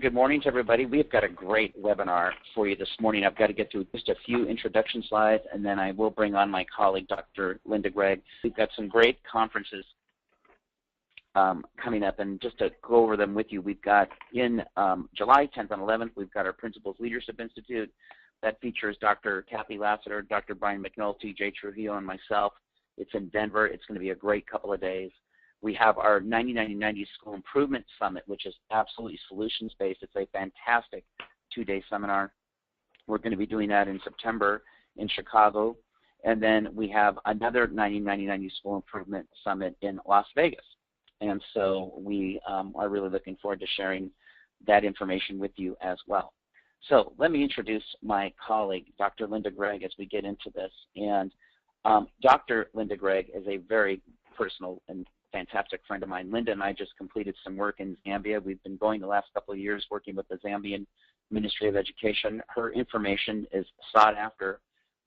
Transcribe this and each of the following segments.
Good morning to everybody. We've got a great webinar for you this morning. I've got to get through just a few introduction slides, and then I will bring on my colleague, Dr. Linda Gregg. We've got some great conferences coming up, and just to go over them with you, we've got in July 10th and 11th, we've got our Principals Leadership Institute. That features Dr. Kathy Lassiter, Dr. Brian McNulty, Jay Trujillo, and myself. It's in Denver. It's going to be a great couple of days. We have our 90-90-90 School Improvement Summit, which is absolutely solutions-based. It's a fantastic two-day seminar. We're going to be doing that in September in Chicago. And then we have another 90-90-90 School Improvement Summit in Las Vegas. And so we are really looking forward to sharing that information with you as well. So let me introduce my colleague, Dr. Linda Gregg, as we get into this. And Dr. Linda Gregg is a very personal and fantastic friend of mine. Linda and I just completed some work in Zambia. We've been going the last couple of years working with the Zambian Ministry of Education. Her information is sought after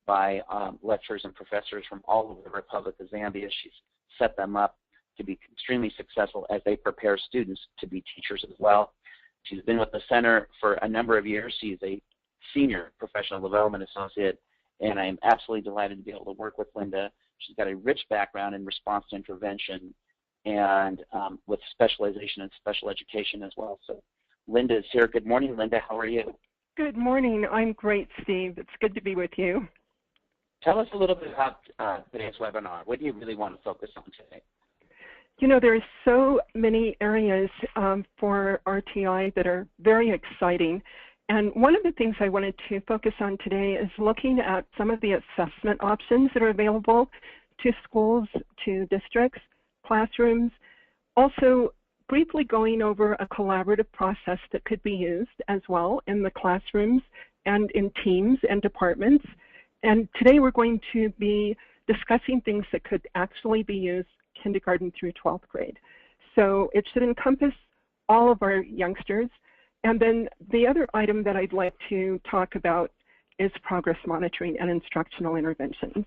by lecturers and professors from all over the Republic of Zambia. She's set them up to be extremely successful as they prepare students to be teachers as well. She's been with the center for a number of years. She's a senior professional development associate, and I am absolutely delighted to be able to work with Linda. She's got a rich background in response to intervention and with specialization in special education as well. So Linda is here. Good morning, Linda. How are you? Good morning. I'm great, Steve. It's good to be with you. Tell us a little bit about today's webinar. What do you really want to focus on today? You know, there's so many areas for RtII that are very exciting. And one of the things I wanted to focus on today is looking at some of the assessment options that are available to schools, to districts, classrooms. Also, briefly going over a collaborative process that could be used as well in the classrooms and in teams and departments. And today we're going to be discussing things that could actually be used kindergarten through 12th grade. So it should encompass all of our youngsters. And then the other item that I'd like to talk about is progress monitoring and instructional interventions.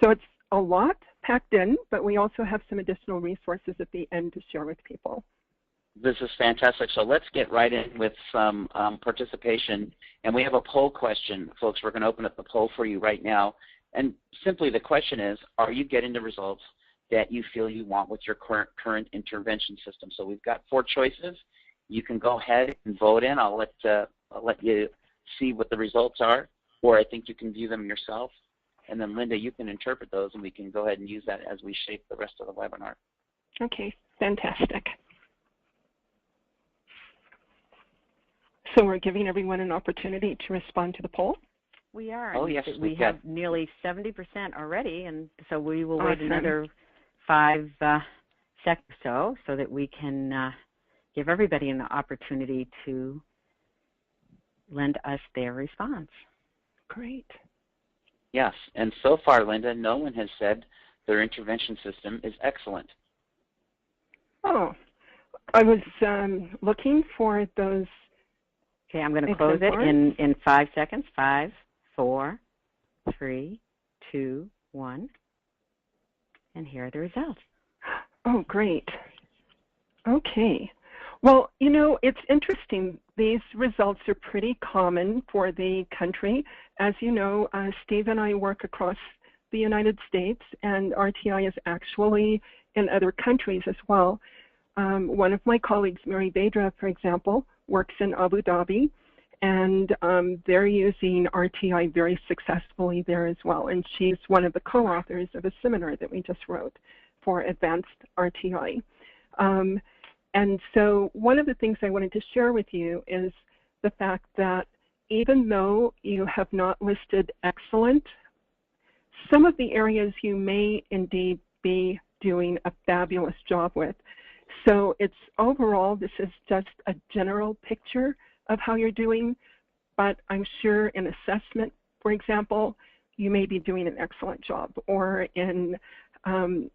So it's a lot packed in, but we also have some additional resources at the end to share with people. This is fantastic. So let's get right in with some participation. And we have a poll question, folks. We're going to open up the poll for you right now. And simply the question is, are you getting the results that you feel you want with your current intervention system? So we've got 4 choices. You can go ahead and vote in. I'll let you see what the results are, or I think you can view them yourself. And then Linda, you can interpret those, and we can go ahead and use that as we shape the rest of the webinar. Okay, fantastic. So we're giving everyone an opportunity to respond to the poll? We are. Oh, yes. We have nearly 70% already, and so we will wait another 5 seconds or so that we can give everybody an opportunity to lend us their response. Great. Yes, and so far, Linda, no one has said their intervention system is excellent. Oh, I was looking for those. Okay, I'm going to close it in 5 seconds. 5, 4, 3, 2, 1. And here are the results. Oh, great. Okay. Well, you know, it's interesting. These results are pretty common for the country. As you know, Steve and I work across the United States, and RtII is actually in other countries as well. One of my colleagues, Mary Badra, for example, works in Abu Dhabi, and they're using RtII very successfully there as well. And she's one of the co-authors of a seminar that we just wrote for advanced RtII. And so one of the things I wanted to share with you is the fact that even though you have not listed excellent, some of the areas you may indeed be doing a fabulous job with. So it's overall, this is just a general picture of how you're doing, but I'm sure in assessment, for example, you may be doing an excellent job, or in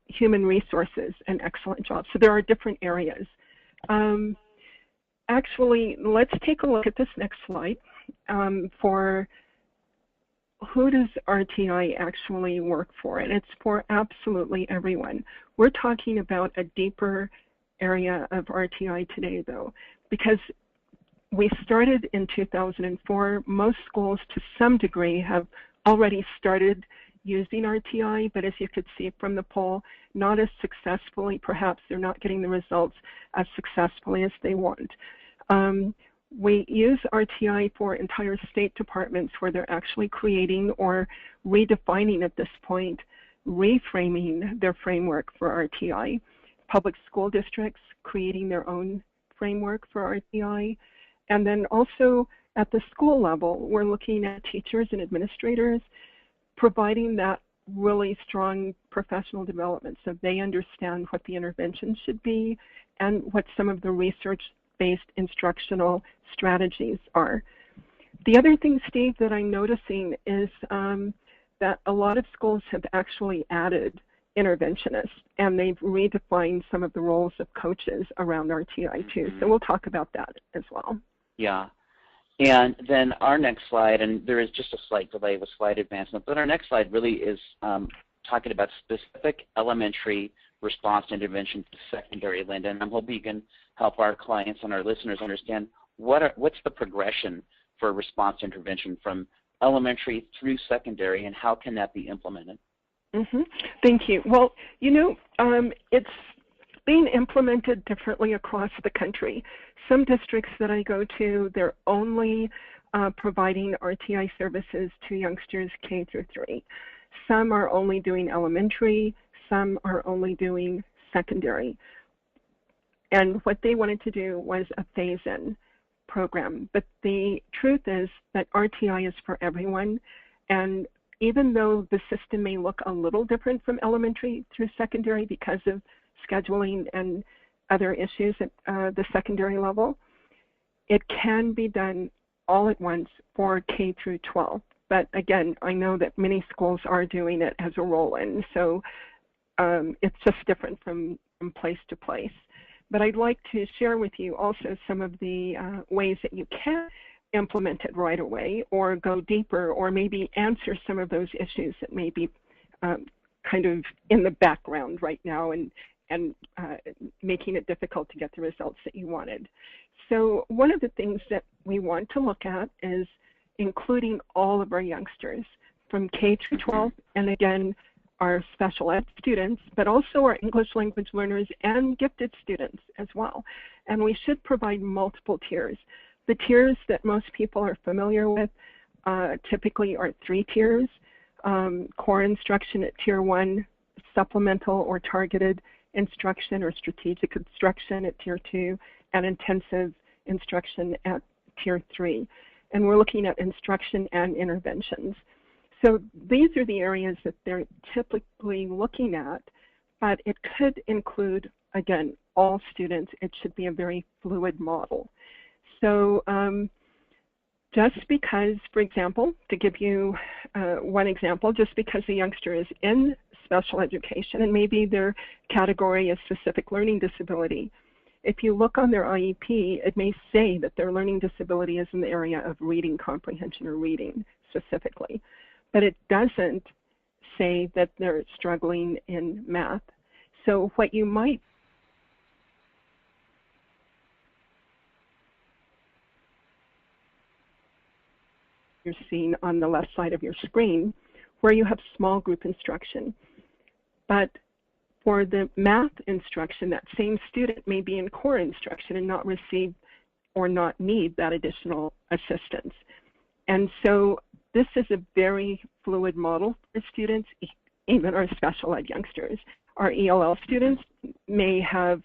human resources, an excellent job. So there are different areas. Actually, let's take a look at this next slide for who does RtII actually work for, and it's for absolutely everyone. We're talking about a deeper area of RtII today, though, because we started in 2004. Most schools, to some degree, have already started using RtI, but as you could see from the poll, not as successfully. Perhaps they're not getting the results as successfully as they want. We use RtI for entire state departments where they're actually creating or redefining at this point, reframing their framework for RtI. Public school districts creating their own framework for RtI. And then also at the school level, we're looking at teachers and administrators providing that really strong professional development so they understand what the intervention should be and what some of the research-based instructional strategies are. The other thing, Steve, that I'm noticing is that a lot of schools have actually added interventionists, and they've redefined some of the roles of coaches around RtI too. So we'll talk about that as well. Yeah. And then our next slide, and there is just a slight delay with slide advancement, but our next slide really is talking about specific elementary response intervention to secondary, Linda, and I'm hoping you can help our clients and our listeners understand what's the progression for response intervention from elementary through secondary, and how can that be implemented? Thank you. Well, you know, it's being implemented differently across the country. Some districts that I go to, they're only providing RtI services to youngsters K through 3. Some are only doing elementary, some are only doing secondary. And what they wanted to do was a phase-in program. But the truth is that RtI is for everyone. And even though the system may look a little different from elementary through secondary because of scheduling and other issues at the secondary level, it can be done all at once for K through 12. But again, I know that many schools are doing it as a roll-in, so it's just different from place to place. But I'd like to share with you also some of the ways that you can implement it right away, or go deeper, or maybe answer some of those issues that may be kind of in the background right now and making it difficult to get the results that you wanted. So one of the things that we want to look at is including all of our youngsters from K through 12, and again, our special ed students, but also our English language learners and gifted students as well. And we should provide multiple tiers. The tiers that most people are familiar with typically are 3 tiers: core instruction at Tier 1, supplemental or targeted instruction or strategic instruction at Tier 2, and intensive instruction at Tier 3. And we're looking at instruction and interventions. So these are the areas that they're typically looking at, but it could include, again, all students. It should be a very fluid model. So just because, for example, to give you one example, just because a youngster is in special education and maybe their category is specific learning disability, if you look on their IEP, it may say that their learning disability is in the area of reading comprehension or reading specifically, but it doesn't say that they're struggling in math. So what you might you're seeing on the left side of your screen, where you have small group instruction. But for the math instruction, that same student may be in core instruction and not receive or not need that additional assistance. And so this is a very fluid model for students, even our special ed youngsters. Our ELL students may have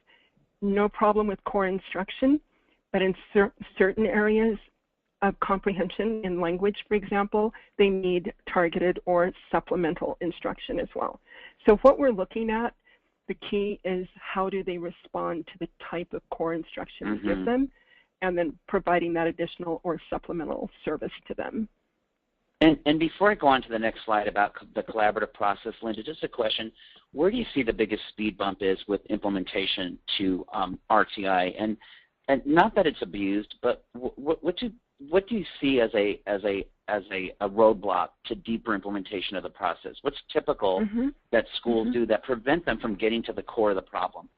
no problem with core instruction, but in certain areas of comprehension in language, for example, they need targeted or supplemental instruction as well. So what we're looking at, the key is how do they respond to the type of core instruction we give them, and then providing that additional or supplemental service to them. And before I go on to the next slide about the collaborative process, Linda, just a question. Where do you see the biggest speed bump is with implementation to RtI? And not that it's abused, but what do you see as a roadblock to deeper implementation of the process? What's typical that schools do that prevent them from getting to the core of the problem?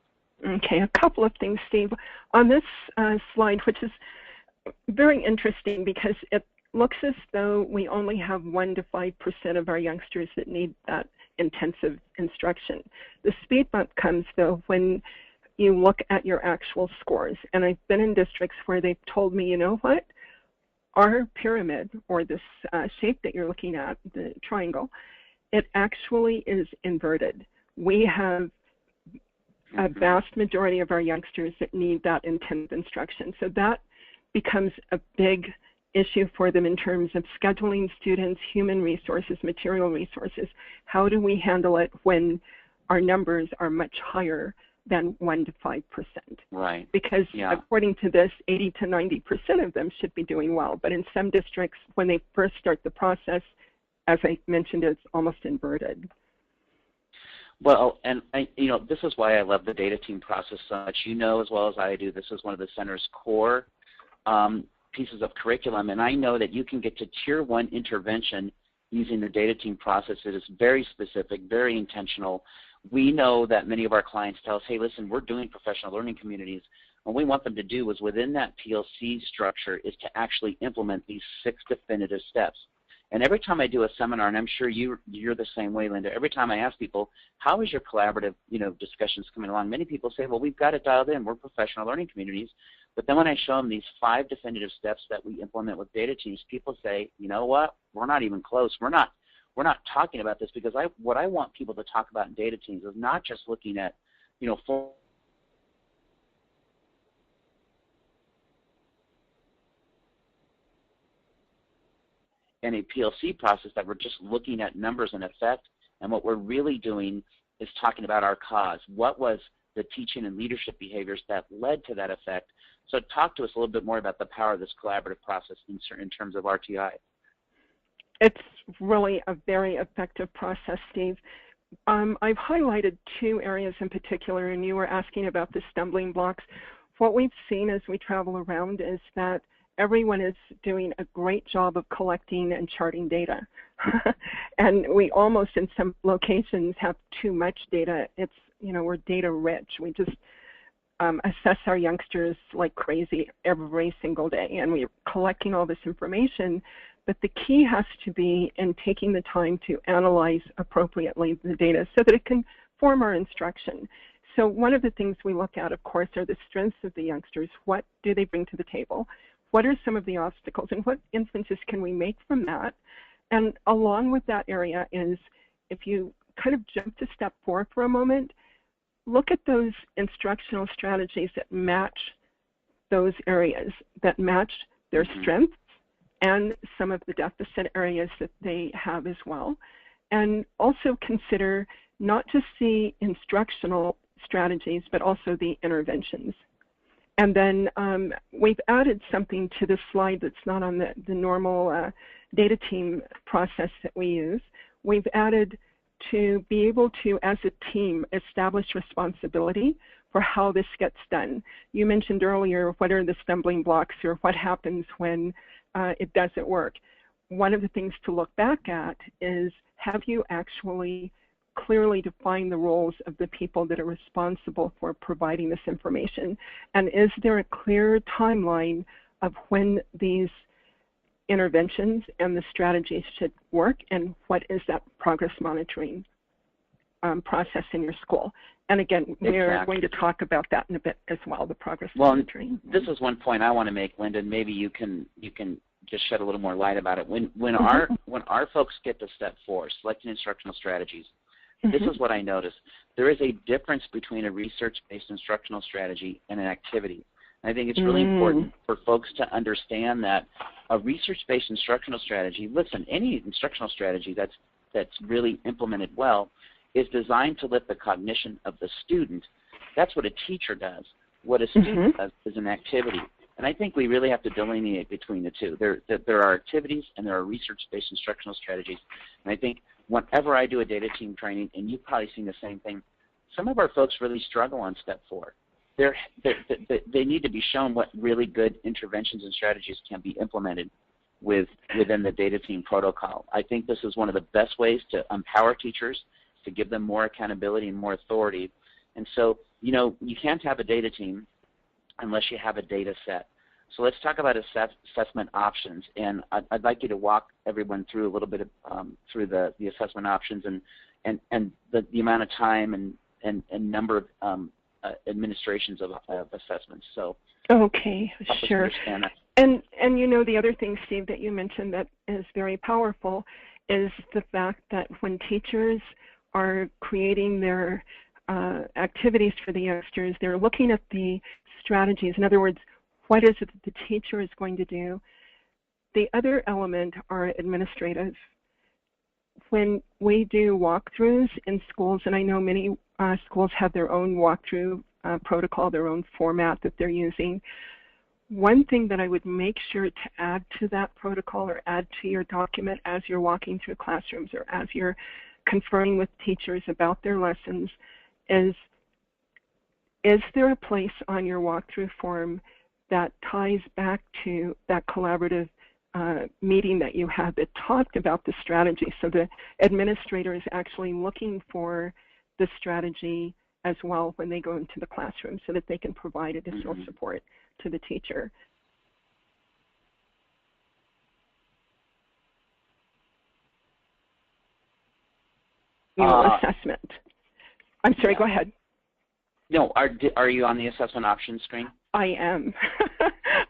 Okay, a couple of things, Steve. On this slide, which is very interesting because it looks as though we only have 1 to 5% of our youngsters that need that intensive instruction. The speed bump comes, though, when you look at your actual scores. And I've been in districts where they've told me, you know what, our pyramid, or this shape that you're looking at, the triangle, it actually is inverted. We have a vast majority of our youngsters that need that intensive instruction. So that becomes a big issue for them in terms of scheduling students, human resources, material resources. How do we handle it when our numbers are much higher than 1 to 5%? Right. Because according to this, 80 to 90% of them should be doing well. But in some districts, when they first start the process, as I mentioned, it's almost inverted. Well, and this is why I love the data team process so much. You know as well as I do, this is one of the center's core pieces of curriculum, and I know that you can get to Tier 1 intervention using the data team process. It is very specific, very intentional. We know that many of our clients tell us, hey, listen, we're doing professional learning communities. What we want them to do is within that PLC structure is to actually implement these 6 definitive steps. And every time I do a seminar, and I'm sure you're the same way, Linda, every time I ask people, how is your collaborative discussions coming along? Many people say, well, we've got it dialed in. We're professional learning communities. But then when I show them these 5 definitive steps that we implement with data teams, people say, you know what, we're not even close. We're not talking about this, because what I want people to talk about in data teams is not just looking at, full in a PLC process, that we're just looking at numbers and effect, and what we're really doing is talking about our cause. What was the teaching and leadership behaviors that led to that effect? So talk to us a little bit more about the power of this collaborative process in terms of RtII. It's really a very effective process, Steve. I've highlighted 2 areas in particular, and you were asking about the stumbling blocks. What we've seen as we travel around is that everyone is doing a great job of collecting and charting data. And we almost, in some locations, have too much data. It's, we're data rich. We just assess our youngsters like crazy every single day, and we're collecting all this information. But the key has to be in taking the time to analyze appropriately the data so that it can form our instruction. So one of the things we look at, of course, are the strengths of the youngsters. What do they bring to the table? What are some of the obstacles, and what inferences can we make from that? And along with that area is, if you kind of jump to step 4 for a moment, look at those instructional strategies that match those areas, that match their strengths and some of the deficit areas that they have as well. And also consider not just the instructional strategies, but also the interventions. And then we've added something to the slide that's not on the normal data team process that we use. We've added to be able to, as a team, establish responsibility for how this gets done. You mentioned earlier, what are the stumbling blocks, or what happens when it doesn't work? One of the things to look back at is, have you actually clearly define the roles of the people that are responsible for providing this information? And is there a clear timeline of when these interventions and the strategies should work, and what is that progress monitoring process in your school? And again, we're going to talk about that in a bit as well, the progress monitoring. This is one point I want to make, Linda, and maybe you can just shed a little more light about it. When our folks get to step 4, selecting instructional strategies, this is what I noticed. There is a difference between a research-based instructional strategy and an activity. And I think it's really important for folks to understand that a research-based instructional strategy, listen, any instructional strategy that's really implemented well is designed to lift the cognition of the student. That's what a teacher does. What a student does is an activity. And I think we really have to delineate between the two. There are activities and there are research-based instructional strategies. And I think whenever I do a data team training, and you've probably seen the same thing, some of our folks really struggle on step 4. They need to be shown what really good interventions and strategies can be implemented within the data team protocol. I think this is one of the best ways to empower teachers, to give them more accountability and more authority. And so, you can't have a data team unless you have a data set. So let's talk about assessment options, and I'd like you to walk everyone through a little bit of, through the assessment options and the amount of time and number of administrations of assessments. So okay, sure. Understand that. And you know, the other thing, Steve, that you mentioned that is very powerful is the fact that when teachers are creating their activities for the youngsters, they're looking at the strategies. In other words, what is it that the teacher is going to do? The other element are administrative. When we do walkthroughs in schools, and I know many schools have their own walkthrough protocol, their own format that they're using, one thing that I would make sure to add to that protocol or add to your document as you're walking through classrooms or as you're conferring with teachers about their lessons is there a place on your walkthrough form that ties back to that collaborative meeting that you had that talked about the strategy? So the administrator is actually looking for the strategy as well when they go into the classroom so that they can provide additional support to the teacher. Assessment. I'm sorry, go ahead. No, are you on the assessment options screen? I am.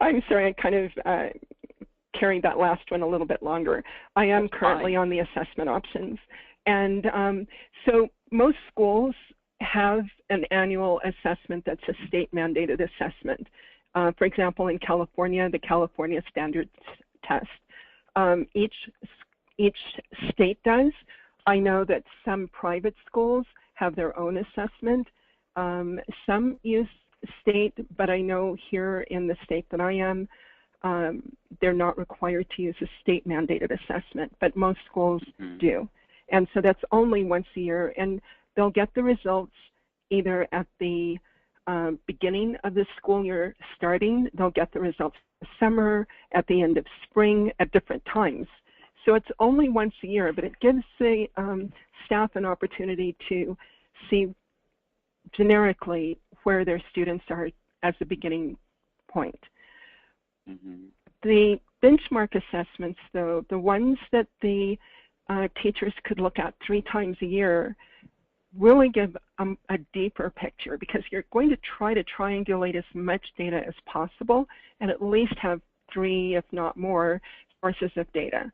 I'm sorry, I kind of carried that last one a little bit longer. I am currently on the assessment options. And so most schools have an annual assessment that's a state-mandated assessment. For example, in California, the California Standards Test. Each state does. I know that some private schools have their own assessment. Some use state, but I know here in the state that I am, they're not required to use a state-mandated assessment, but most schools do. And so that's only once a year, and they'll get the results either at the beginning of the school year starting, they'll get the results in the summer, at the end of spring, at different times. So it's only once a year, but it gives the staff an opportunity to see generically where their students are as a beginning point. The benchmark assessments, though, the ones that the teachers could look at 3 times a year, really give a deeper picture, because you're going to try to triangulate as much data as possible and at least have 3, if not more, sources of data.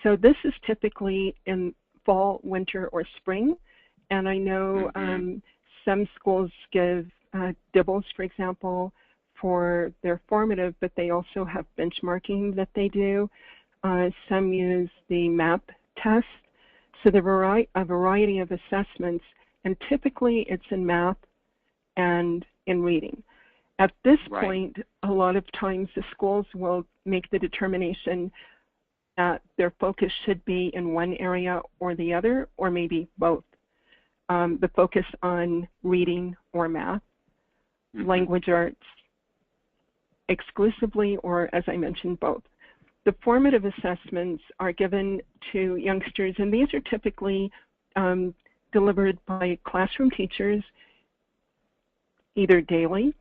So this is typically in fall, winter, or spring. And I know some schools give dibbles, for example, for their formative, but they also have benchmarking that they do. Some use the MAP test. So there are a variety of assessments, and typically it's in math and in reading. At this point, a lot of times the schools will make the determination that their focus should be in one area or the other, or maybe both. The focus on reading or math, language arts exclusively, or as I mentioned, both. The formative assessments are given to youngsters, and these are typically delivered by classroom teachers either daily,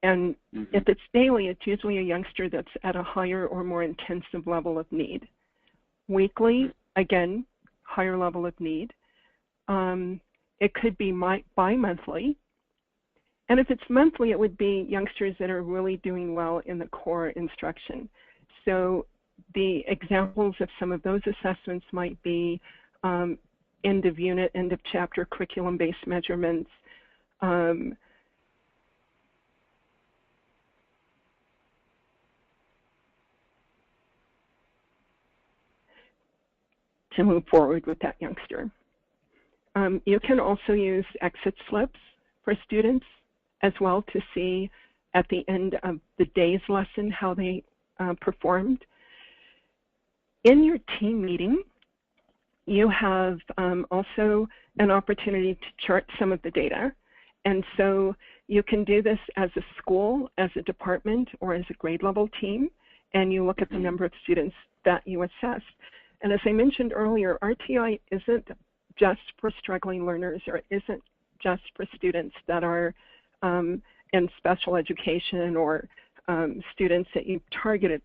and if it's daily, it's usually a youngster that's at a higher or more intensive level of need. Weekly, again, higher level of need. It could be bi-monthly. And if it's monthly, it would be youngsters that are really doing well in the core instruction. So the examples of some of those assessments might be end of unit, end of chapter, curriculum-based measurements, to move forward with that youngster. You can also use exit slips for students as well to see at the end of the day's lesson how they performed. In your team meeting, you have also an opportunity to chart some of the data. And so you can do this as a school, as a department, or as a grade level team, and you look at the number of students that you assess. And as I mentioned earlier, RtII isn't just for struggling learners, or isn't just for students that are in special education or students that you've targeted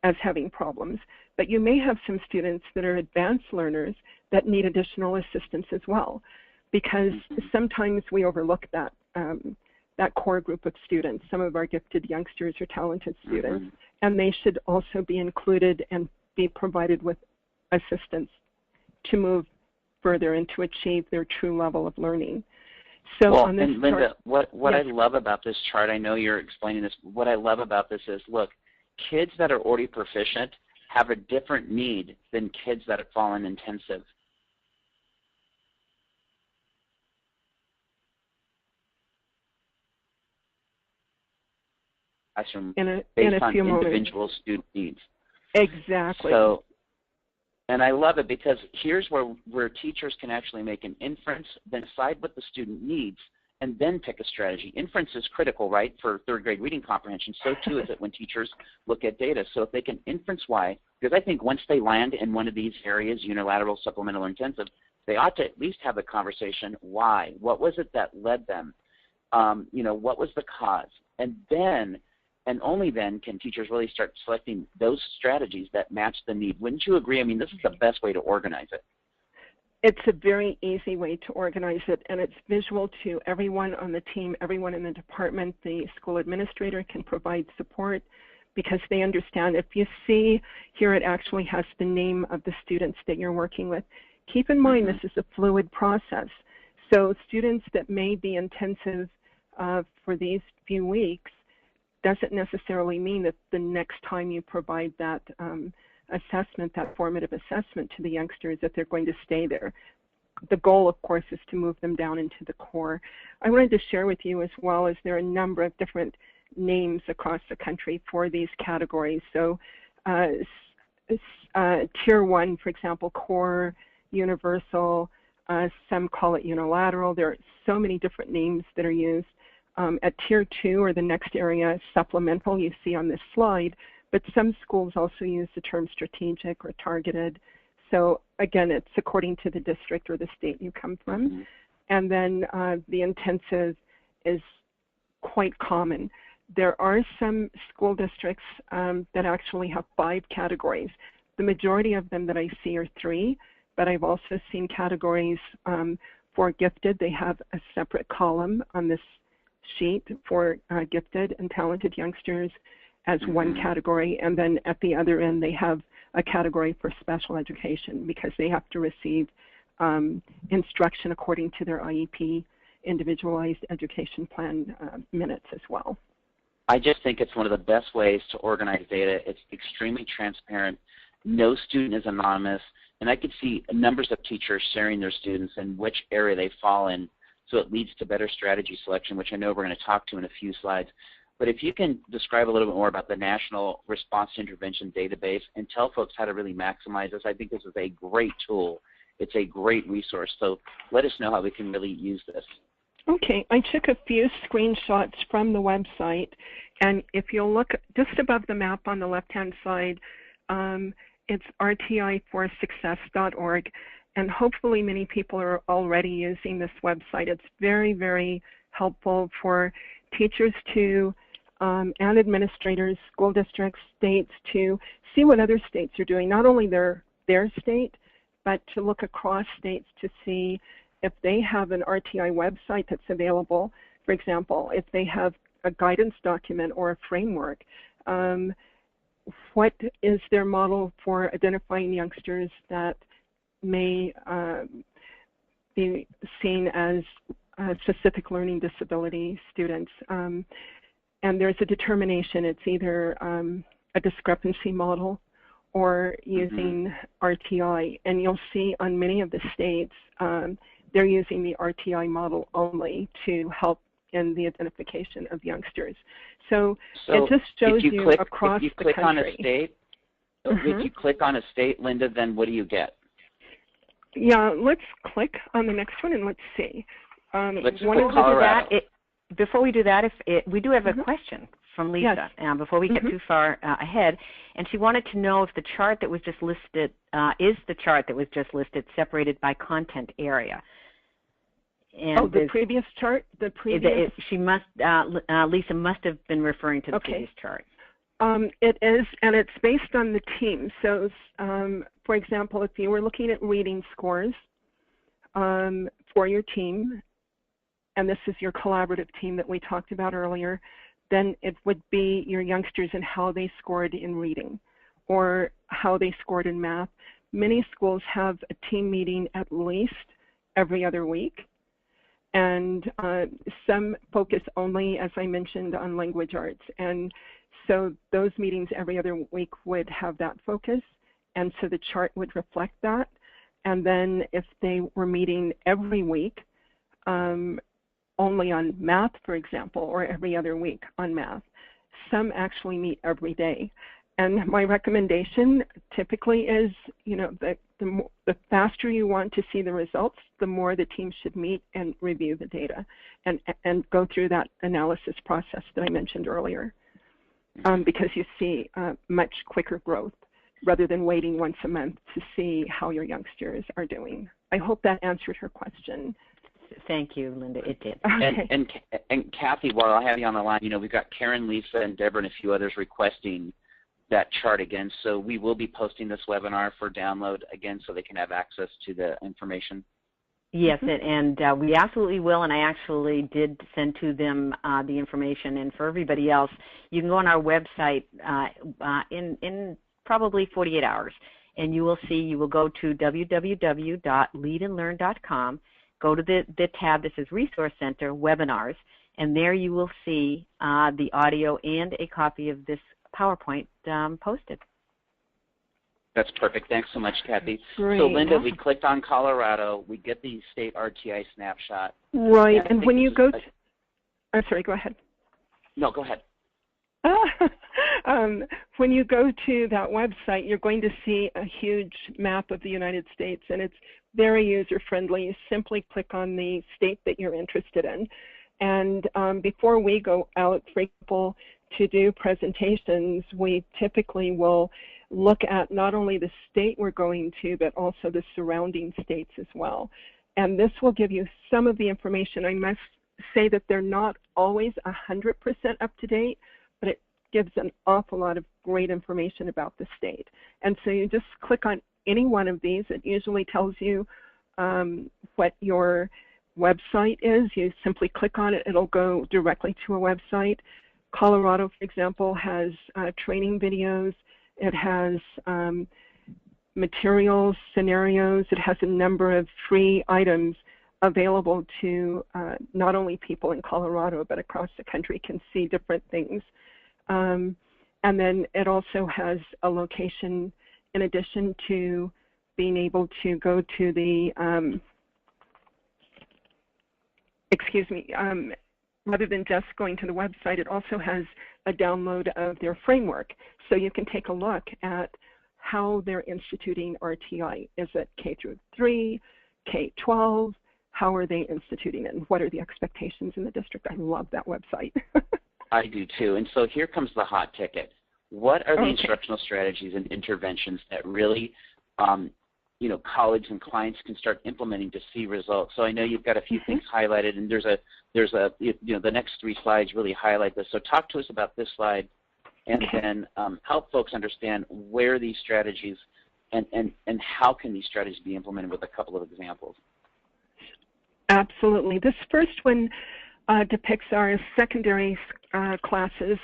as having problems, but you may have some students that are advanced learners that need additional assistance as well, because sometimes we overlook that that core group of students. Some of our gifted youngsters are talented students, and they should also be included and be provided with assistance to move further and to achieve their true level of learning. So well, on this and Linda, what yes. I love about this chart, I know you're explaining this, what I love about this is, look, kids that are already proficient have a different need than kids that have fallen intensive. Based on individual student needs. Exactly. So, and I love it because here's where teachers can actually make an inference, then decide what the student needs, and then pick a strategy. Inference is critical, right, for third grade reading comprehension. So too is it when teachers look at data. So if they can inference why, because I think once they land in one of these areas, unilateral, supplemental, or intensive, they ought to at least have a conversation. Why? What was it that led them? You know, what was the cause? And then, and only then, can teachers really start selecting those strategies that match the need. Wouldn't you agree? I mean, this is the best way to organize it. It's a very easy way to organize it, and it's visual to everyone on the team, everyone in the department. The school administrator can provide support because they understand. If you see here, it actually has the name of the students that you're working with. Keep in mind, this is a fluid process. So students that may be intensive for these few weeks doesn't necessarily mean that the next time you provide that assessment, that formative assessment to the youngsters, that they're going to stay there. The goal, of course, is to move them down into the core. I wanted to share with you as well as there are a number of different names across the country for these categories. So Tier 1, for example, core, universal, some call it unilateral. There are so many different names that are used. At Tier 2, or the next area, supplemental, you see on this slide, but some schools also use the term strategic or targeted. So again, it's according to the district or the state you come from. And then the intensive is quite common. There are some school districts that actually have 5 categories. The majority of them that I see are 3, but I've also seen categories for gifted. They have a separate column on this sheet for gifted and talented youngsters as one category, and then at the other end they have a category for special education because they have to receive instruction according to their IEP, individualized education plan minutes as well. I just think it's one of the best ways to organize data. It's extremely transparent. No student is anonymous, and I could see numbers of teachers sharing their students and which area they fall in, so it leads to better strategy selection, which I know we're going to talk to in a few slides. But if you can describe a little bit more about the National Response to Intervention Database and tell folks how to really maximize this, I think this is a great tool. It's a great resource. So let us know how we can really use this. Okay, I took a few screenshots from the website, and if you'll look just above the map on the left-hand side, it's RtII4Success.org, and hopefully many people are already using this website. It's very, very helpful for teachers to and administrators, school districts, states to see what other states are doing, not only their state, but to look across states to see if they have an RtII website that's available. For example, if they have a guidance document or a framework, what is their model for identifying youngsters that may be seen as specific learning disability students? And there's a determination. It's either a discrepancy model or using RtII. And you'll see on many of the states, they're using the RtII model only to help in the identification of youngsters. So it just shows you across the country. If you click on a state, if you click on a state, Linda, then what do you get? Yeah, let's click on the next one and let's see. Before we do that, we do have a question from Lisa, before we get too far ahead, and she wanted to know if the chart that was just listed is the chart that was just listed separated by content area. And the previous chart? The previous? She must, Lisa must have been referring to the previous chart. It is, and it's based on the team. So, for example, if you were looking at reading scores for your team, and this is your collaborative team that we talked about earlier, then it would be your youngsters and how they scored in reading or how they scored in math. Many schools have a team meeting at least every other week, and some focus only, as I mentioned, on language arts. And so those meetings every other week would have that focus, and so the chart would reflect that. And then if they were meeting every week, only on math, for example, or every other week on math, some actually meet every day. And my recommendation typically is, you know, the faster you want to see the results, the more the team should meet and review the data and go through that analysis process that I mentioned earlier, because you see much quicker growth rather than waiting once a month to see how your youngsters are doing. I hope that answered her question. Thank you, Linda. It did. Okay. And Kathy, while I have you on the line, you know, we've got Karen, Lisa, and Deborah, and a few others requesting that chart again. So we will be posting this webinar for download again, so they can have access to the information. Yes, and we absolutely will. And I actually did send to them the information. And for everybody else, you can go on our website in probably 48 hours, and you will see. You will go to www.leadandlearn.com. Go to the tab that says Resource Center, Webinars, and there you will see the audio and a copy of this PowerPoint posted. That's perfect. Thanks so much, Kathy. Great. So, Linda, we clicked on Colorado. We get the state RtI snapshot. Right, and when you go to, I'm sorry, go ahead. No, go ahead. When you go to that website, you're going to see a huge map of the United States, and it's very user-friendly. Simply click on the state that you're interested in. And before we go out for people to do presentations, we typically will look at not only the state we're going to, but also the surrounding states as well. And this will give you some of the information. I must say that they're not always 100% up to date, but it gives an awful lot of great information about the state. And so you just click on any one of these. It usually tells you what your website is. You simply click on it. It'll go directly to a website. Colorado, for example, has training videos. It has materials, scenarios. It has a number of free items available to not only people in Colorado, but across the country can see different things. And then it also has a location, in addition to being able to go to the, rather than just going to the website, it also has a download of their framework. So you can take a look at how they're instituting RtI. Is it K through 3, K-12? How are they instituting it, and what are the expectations in the district? I love that website. I do too. And so here comes the hot ticket. What are the instructional strategies and interventions that really, you know, colleagues and clients can start implementing to see results? So I know you've got a few things highlighted, and there's you know, the next 3 slides really highlight this. So talk to us about this slide, and then help folks understand where these strategies and how can these strategies be implemented with a couple of examples. Absolutely. This first one depicts our secondary classes,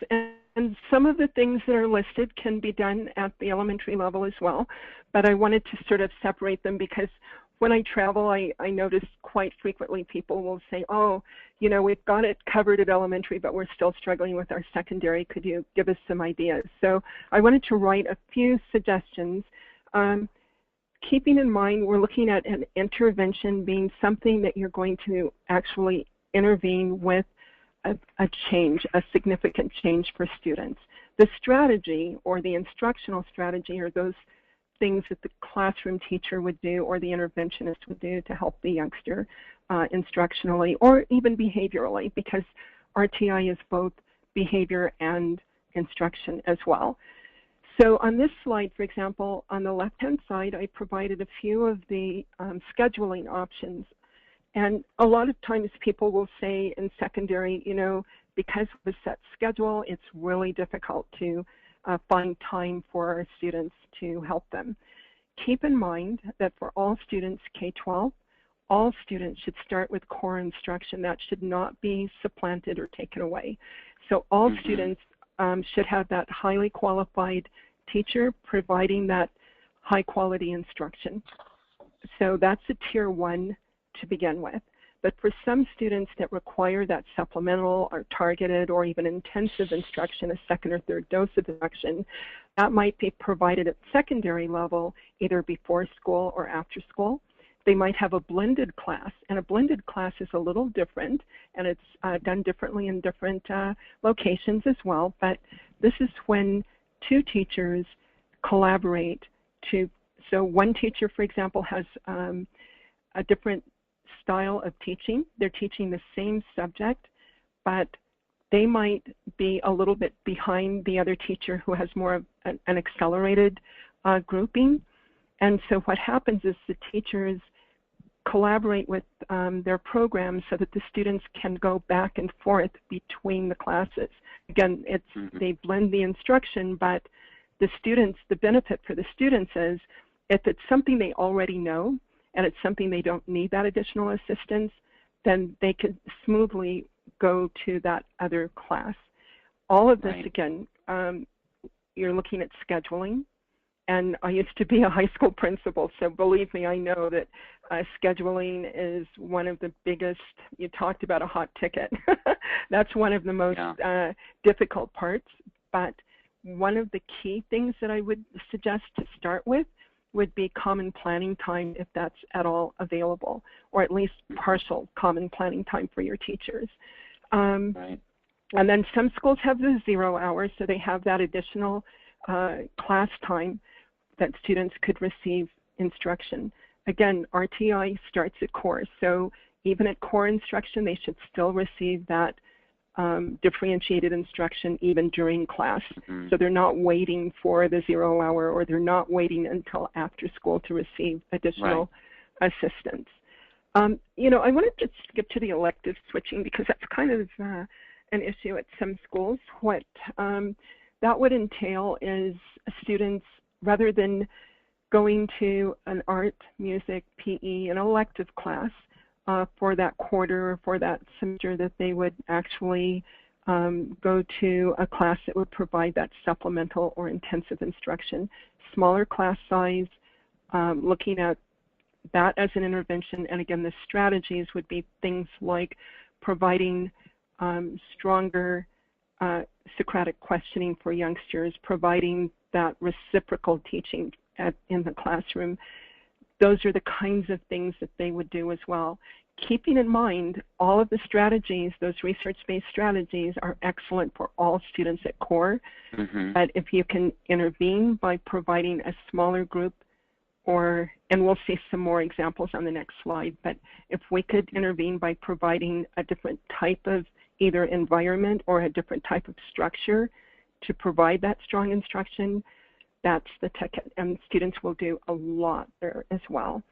and some of the things that are listed can be done at the elementary level as well, but I wanted to sort of separate them because when I travel, I notice quite frequently people will say, oh, you know, we've got it covered at elementary, but we're still struggling with our secondary. Could you give us some ideas? So I wanted to write a few suggestions. Keeping in mind, we're looking at an intervention being something that you're going to actually intervene with a change, a significant change for students. The strategy or the instructional strategy are those things that the classroom teacher would do or the interventionist would do to help the youngster instructionally or even behaviorally, because RtI is both behavior and instruction as well. So on this slide, for example, on the left-hand side, I provided a few of the scheduling options. And a lot of times people will say in secondary, you know, because of a set schedule, it's really difficult to find time for our students to help them. Keep in mind that for all students K-12, all students should start with core instruction. That should not be supplanted or taken away. So all students should have that highly qualified teacher providing that high quality instruction. So that's a tier 1 to begin with. But for some students that require that supplemental or targeted or even intensive instruction, a second or third dose of instruction, that might be provided at secondary level, either before school or after school. They might have a blended class, and a blended class is a little different, and it's done differently in different locations as well. But this is when 2 teachers collaborate to, so one teacher, for example, has a different style of teaching. They're teaching the same subject, but they might be a little bit behind the other teacher who has more of an accelerated grouping. And so what happens is the teachers collaborate with their programs so that the students can go back and forth between the classes. Again, it's they blend the instruction, but the students, the benefit for the students is if it's something they already know and it's something they don't need that additional assistance, then they can smoothly go to that other class. All of this, again, you're looking at scheduling. And I used to be a high school principal, so believe me, I know that scheduling is one of the biggest, you talked about a hot ticket. That's one of the most difficult parts. But one of the key things that I would suggest to start with would be common planning time, if that's at all available, or at least partial common planning time for your teachers. And then some schools have the 0 hours, so they have that additional class time that students could receive instruction. Again, RtII starts at core, so even at core instruction, they should still receive that differentiated instruction even during class. So they're not waiting for the 0 hour, or they're not waiting until after school to receive additional assistance. You know, I want to just skip to the elective switching because that's kind of an issue at some schools. What that would entail is students, rather than going to an art, music, PE, an elective class for that quarter or for that semester, that they would actually go to a class that would provide that supplemental or intensive instruction. Smaller class size, looking at that as an intervention. And again, the strategies would be things like providing stronger Socratic questioning for youngsters, providing that reciprocal teaching in the classroom. Those are the kinds of things that they would do as well. Keeping in mind, all of the strategies, those research-based strategies, are excellent for all students at core. But if you can intervene by providing a smaller group, or, and we'll see some more examples on the next slide, but if we could intervene by providing a different type of either environment or a different type of structure to provide that strong instruction, that's the ticket, and students will do a lot there as well.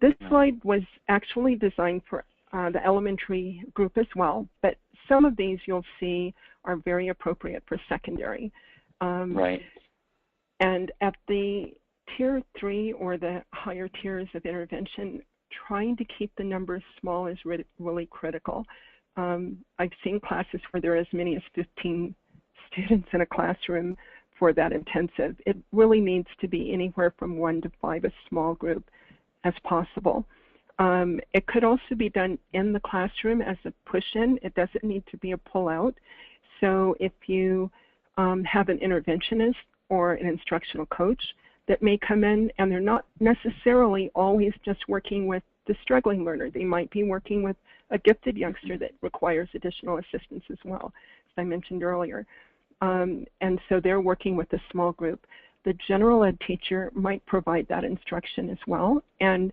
This slide was actually designed for the elementary group as well, but some of these you'll see are very appropriate for secondary. And at the tier 3 or the higher tiers of intervention, trying to keep the numbers small is really critical. I've seen classes where there are as many as 15 students in a classroom for that intensive. It really needs to be anywhere from 1 to 5, a small group as possible. It could also be done in the classroom as a push-in. It doesn't need to be a pull-out. So if you have an interventionist or an instructional coach that may come in, and they're not necessarily always just working with the struggling learner. They might be working with a gifted youngster that requires additional assistance as well, as I mentioned earlier. And so they're working with a small group. The general ed teacher might provide that instruction as well. And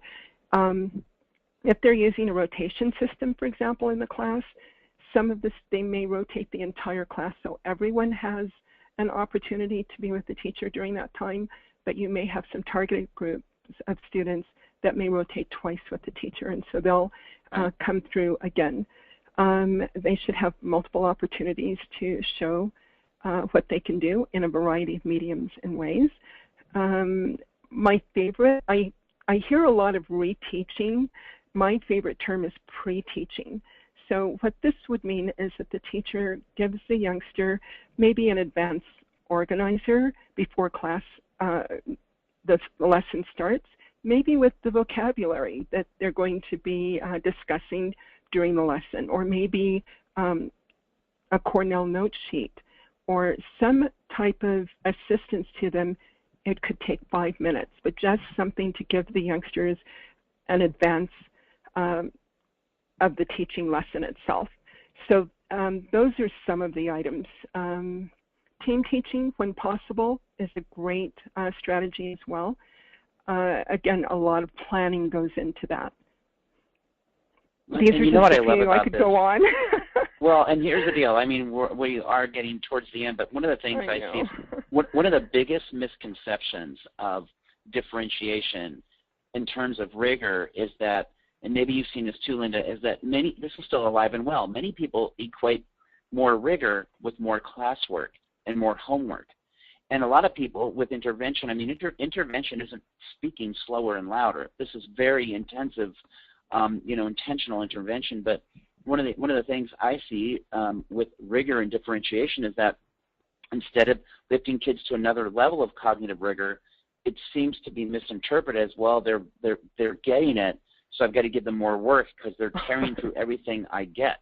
if they're using a rotation system, for example, in the class, some of this, they may rotate the entire class so everyone has an opportunity to be with the teacher during that time, but you may have some targeted groups of students that may rotate twice with the teacher, and so they'll come through again. They should have multiple opportunities to show what they can do in a variety of mediums and ways. My favorite, I hear a lot of reteaching. My favorite term is pre-teaching. So what this would mean is that the teacher gives the youngster maybe an advanced organizer before class, the lesson starts, maybe with the vocabulary that they're going to be discussing during the lesson, or maybe a Cornell note sheet, or some type of assistance to them. It could take 5 minutes, but just something to give the youngsters an advance of the teaching lesson itself. So those are some of the items. Team teaching, when possible, is a great strategy as well. Again, a lot of planning goes into that. These are just a few. I could go on. Well, and here's the deal. I mean, we are getting towards the end, but one of the things I see, one of the biggest misconceptions of differentiation in terms of rigor is that, and maybe you've seen this too, Linda, is that this is still alive and well. Many people equate more rigor with more classwork and more homework. And a lot of people with intervention, I mean, intervention isn't speaking slower and louder. This is very intensive, intentional intervention. But one of the things I see with rigor and differentiation is that instead of lifting kids to another level of cognitive rigor, it seems to be misinterpreted as, well, they're getting it, so I've got to give them more work because they're carrying through everything I get.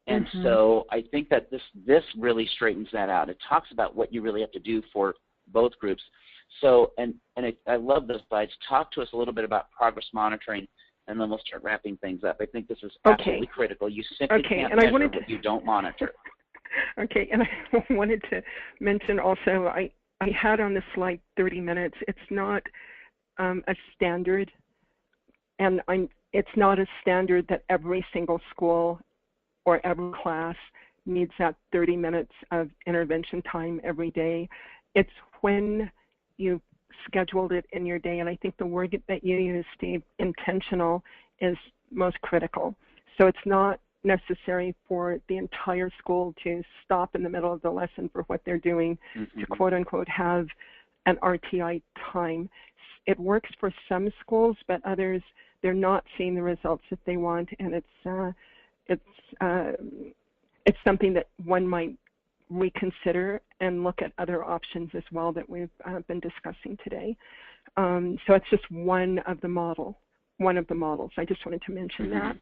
And so I think that this really straightens that out. It talks about what you really have to do for both groups. So, I love those slides. Talk to us a little bit about progress monitoring, and then we'll start wrapping things up. I think this is absolutely critical. You simply can't measure what you don't monitor. Okay, and I wanted to mention also, I had on the slide 30 minutes. It's not a standard, and it's not a standard that every single school or every class needs that 30 minutes of intervention time every day. It's when you scheduled it in your day, and I think the word that you used, Steve, intentional, is most critical. So it's not necessary for the entire school to stop in the middle of the lesson for what they're doing to quote unquote have an RtI time. It works for some schools, but others, they're not seeing the results that they want, and it's something that one might reconsider and look at other options as well that we've been discussing today. So it's just one of the models. I just wanted to mention that.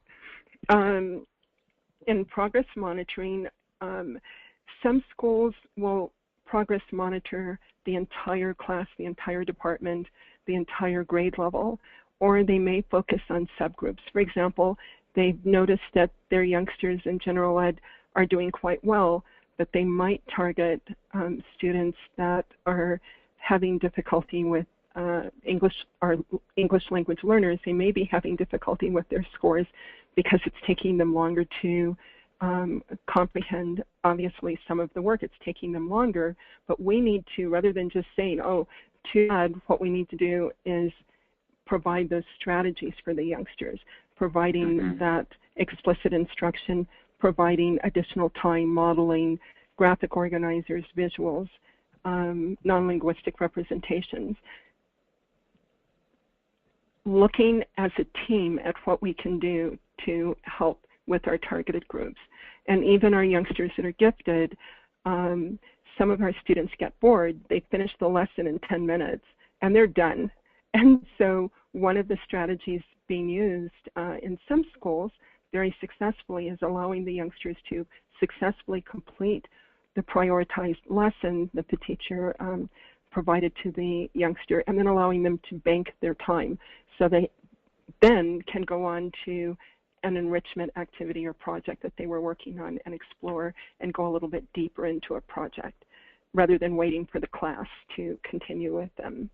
In progress monitoring, some schools will progress monitor the entire class, the entire department, the entire grade level, or they may focus on subgroups. For example, they've noticed that their youngsters in general ed are doing quite well, but they might target students that are having difficulty with English language learners. They may be having difficulty with their scores because it's taking them longer to comprehend, obviously, some of the work. It's taking them longer, but we need to, rather than just saying, oh, too bad, what we need to do is provide those strategies for the youngsters, providing that explicit instruction, providing additional time, modeling, graphic organizers, visuals, non-linguistic representations. Looking as a team at what we can do to help with our targeted groups. And even our youngsters that are gifted, some of our students get bored. They finish the lesson in 10 minutes and they're done. And so one of the strategies being used in some schools very successfully is allowing the youngsters to successfully complete the prioritized lesson that the teacher provided to the youngster, and then allowing them to bank their time so they then can go on to an enrichment activity or project that they were working on and explore and go a little bit deeper into a project rather than waiting for the class to continue with them.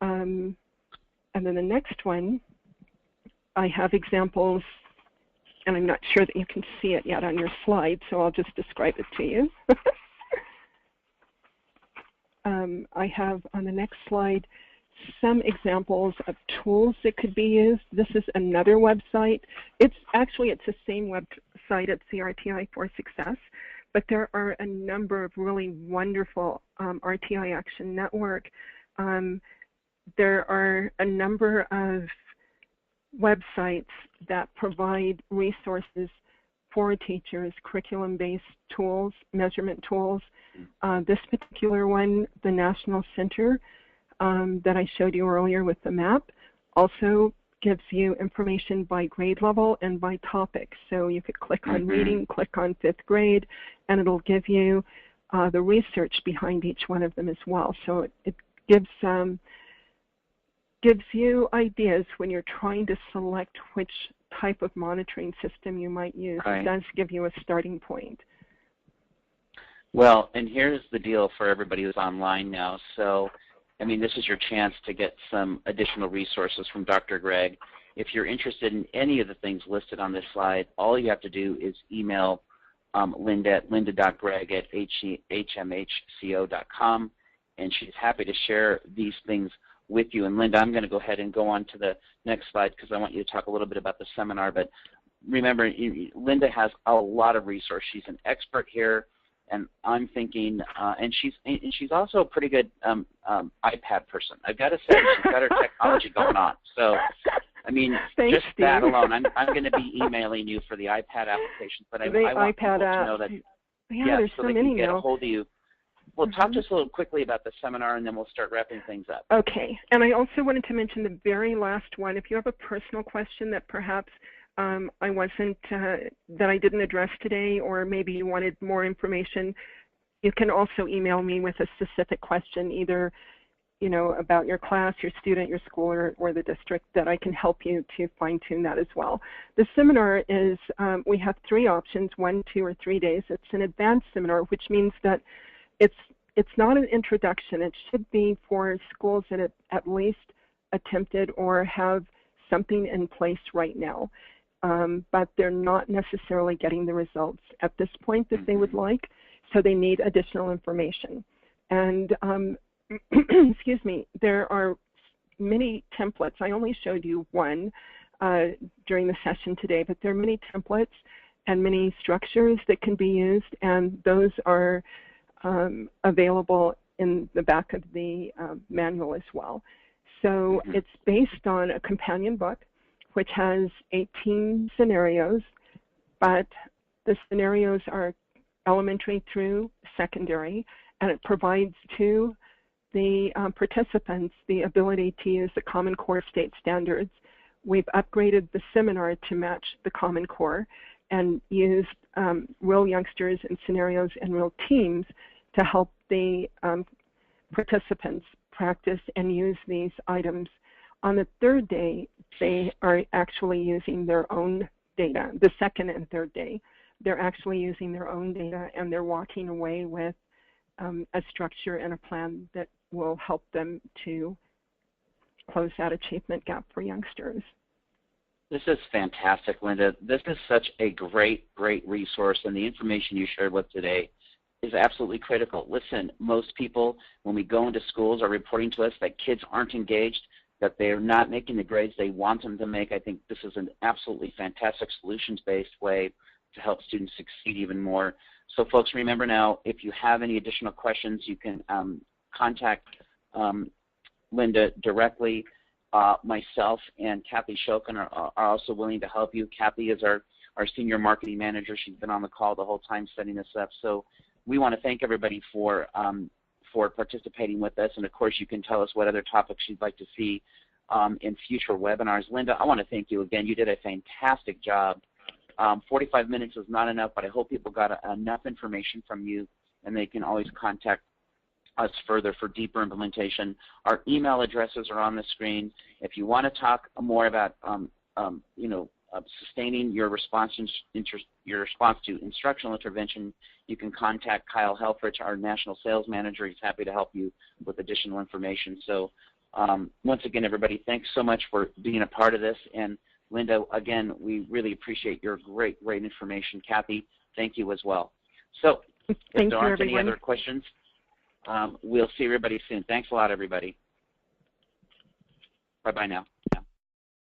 And then the next one, I have examples, and I'm not sure that you can see it yet on your slide, so I'll just describe it to you. I have on the next slide some examples of tools that could be used. This is another website. It's the same website at RtII for Success, but there are a number of really wonderful RtI Action Network. There are a number of websites that provide resources for teachers, curriculum-based tools, measurement tools. This particular one, the National Center that I showed you earlier with the map, also gives you information by grade level and by topic. So you could click on reading, click on 5th grade, and it'll give you the research behind each one of them as well. So it gives you ideas when you're trying to select which type of monitoring system you might use. Right. It does give you a starting point. Well, and here's the deal for everybody who's online now. So, I mean, this is your chance to get some additional resources from Dr. Gregg. If you're interested in any of the things listed on this slide, all you have to do is email Linda at linda.gregg@hmhco.com, and she's happy to share these things with you. And Linda, I'm going to go ahead and go on to the next slide because I want you to talk a little bit about the seminar. But remember, Linda has a lot of resources. She's an expert here, and I'm thinking, and she's also a pretty good iPad person. I've got to say, she's got her technology going on. So, I mean, Thanks, just Steve. that alone, I'm going to be emailing you for the iPad application. But I want people to know that, there's so so they many can get now. a hold of you. Well, talk to us a little quickly about the seminar, and then we'll start wrapping things up. Okay, and I also wanted to mention the very last one. If you have a personal question that perhaps I didn't address today, or maybe you wanted more information, you can also email me with a specific question, either about your class, your student, your school, or the district, that I can help you to fine-tune that as well. The seminar is, we have 3 options, 1, 2, or 3 days. It's an advanced seminar, which means that it's not an introduction. It should be for schools that have at least attempted or have something in place right now, but they're not necessarily getting the results at this point that they would like, so they need additional information. And excuse me, there are many templates. I only showed you one during the session today, but there are many templates and many structures that can be used, and those are available in the back of the manual as well. So it's based on a companion book, which has 18 scenarios, but the scenarios are elementary through secondary, and it provides to the participants the ability to use the Common Core state standards. We've upgraded the seminar to match the Common Core and used real youngsters and scenarios and real teams to help the participants practice and use these items. On the 3rd day, they are actually using their own data. The 2nd and 3rd day, they're actually using their own data, and they're walking away with a structure and a plan that will help them to close that achievement gap for youngsters. This is fantastic, Linda. This is such a great resource, and the information you shared with today is absolutely critical. Listen, most people, when we go into schools, are reporting to us that kids aren't engaged, that they're not making the grades they want them to make. I think this is an absolutely fantastic solutions-based way to help students succeed even more. So folks, remember now, if you have any additional questions, you can contact Linda directly. Myself and Kathy Shokin are also willing to help you. Kathy is our senior marketing manager. She's been on the call the whole time setting this up. So we want to thank everybody for participating with us. And of course, you can tell us what other topics you'd like to see in future webinars. Linda, I want to thank you again. You did a fantastic job. 45 minutes is not enough, but I hope people got enough information from you, and they can always contact us further for deeper implementation. Our email addresses are on the screen. If you want to talk more about sustaining your response to instructional intervention, you can contact Kyle Helfrich, our national sales manager. He's happy to help you with additional information. So once again, everybody, thanks so much for being a part of this. And Linda, again, we really appreciate your great information. Kathy, thank you as well. So if there aren't any other questions, we'll see everybody soon. Thanks a lot, everybody. Bye-bye now.